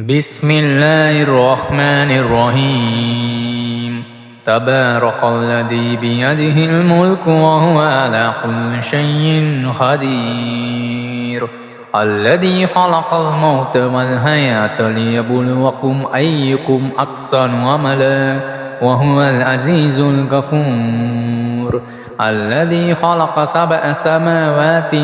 بسم الله الرحمن الرحيم تبارك الذي بيده الملك وهو على كل شيء قدير الذي خلق الموت والحياة ليبلوكم أيكم أحسن عملا وهو العزيز الغفور الذي خلق 7 سماوات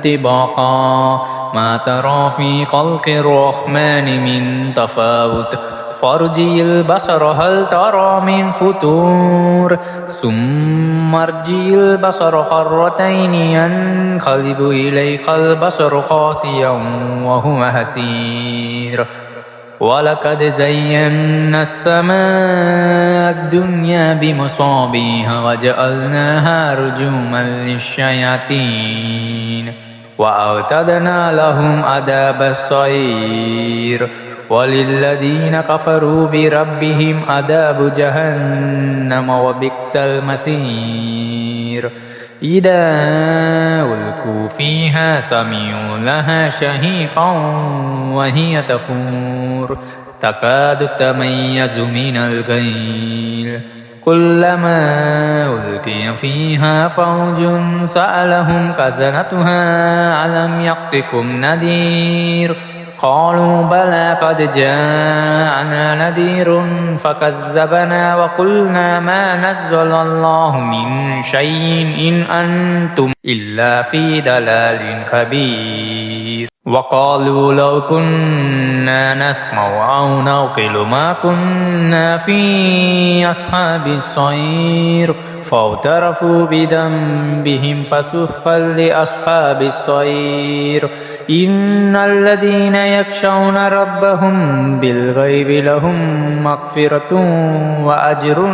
طباقا ما ترى في خلق الرحمن من تفاوت فارجع البصر هل ترى من فتور ثم ارجع البصر كرتين ينقلب إليك البصر خاسئا وهو حسير ولقد زينا السماء الدنيا بمصابيح وجعلناها رجوما للشياطين وأعتدنا لهم عذاب السعير وللذين كفروا بربهم عذاب جهنم وبئس المصير إذا ألقوا فيها سمعوا لها شهيقا وهي تفور تكاد تميز من الغيظ كلما ألقي فيها فوج سألهم خزنتها ألم يأتكم نذير قالوا بلى قد جاءنا نذير فكذبنا وقلنا ما نزل الله من شيء إن أنتم إلا في ضلال كبير وقالوا لو كنا نسمع أو نعقل ما كنا في أصحاب السعير فاعترفوا بذنبهم فسحقا لأصحاب السعير إن الذين يخشون ربهم بالغيب لهم مغفرة وأجر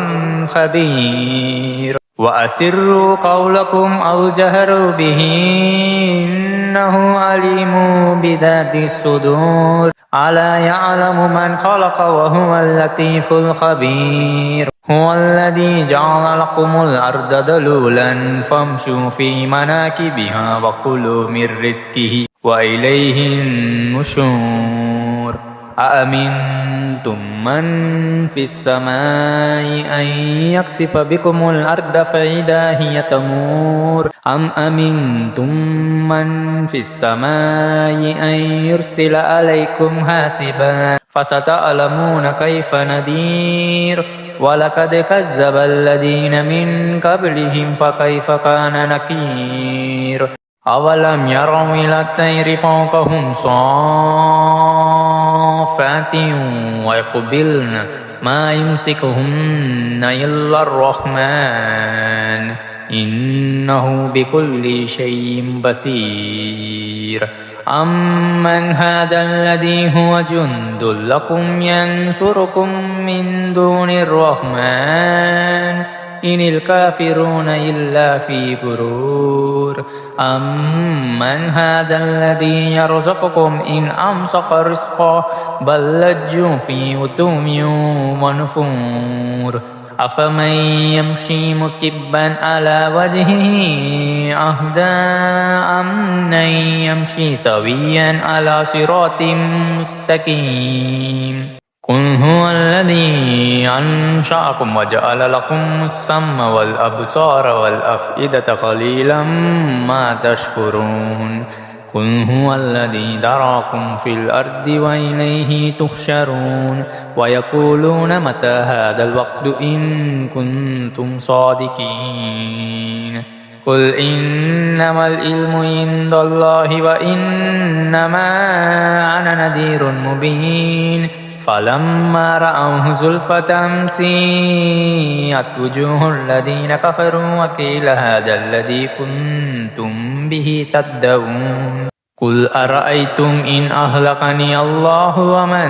كبير وأسروا قولكم أو جهروا به إنه عليم بذات الصدور ألا يعلم من خلق وهو اللطيف الخبير هو الذي جعل لكم الأرض ذلولا فامشوا في مناكبها وكلوا من رزقه وإليه النشور أأمنتم من في السماء أن يخسف بكم الأرض فإذا هي تمور أم أمنتم من في السماء أن يرسل عليكم حاسبا فستعلمون كيف نذير ولقد كذب الذين من قبلهم فكيف كان نكير أولم يروا إلى الطير فوقهم صافات ويقبلن ما يمسكهن إلا الرحمن إنه بكل شيء بصير أمن هذا الذي هو جند لكم ينصركم من دون الرحمن إن الكافرون إلا في غرور أمن هذا الذي يرزقكم إن أمسك رزقه بل لجوا في عتو ونفور أفمن يمشي مكبا على وجهه أهدى أمن يمشي سويا على صراط مستقيم قل هو الذي أنشأكم وجعل لكم السمع والأبصار والأفئدة قليلا ما تشكرون قل هو الذي ذراكم في الأرض وإليه تحشرون ويقولون متى هذا الوقت إن كنتم صادقين قل إنما العلم عند الله وإنما أنا نذير مبين فلما رأوه زلفة سيئت وجوه الذين كفروا وقيل هذا الذي كنتم به تدعون قل أرأيتم إن أهلكني الله ومن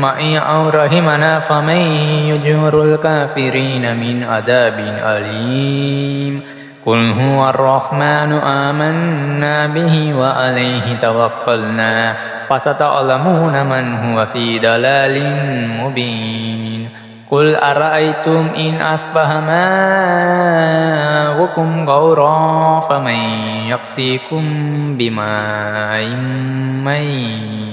معي أو رحمنا فمن يجير الكافرين من عذاب أليم قل هو الرحمن آمنا به وعليه توكلنا فستعلمون من هو في ضلال مبين قل أرأيتم إن أصبح ماؤكم غورا فمن يأتيكم بماء معين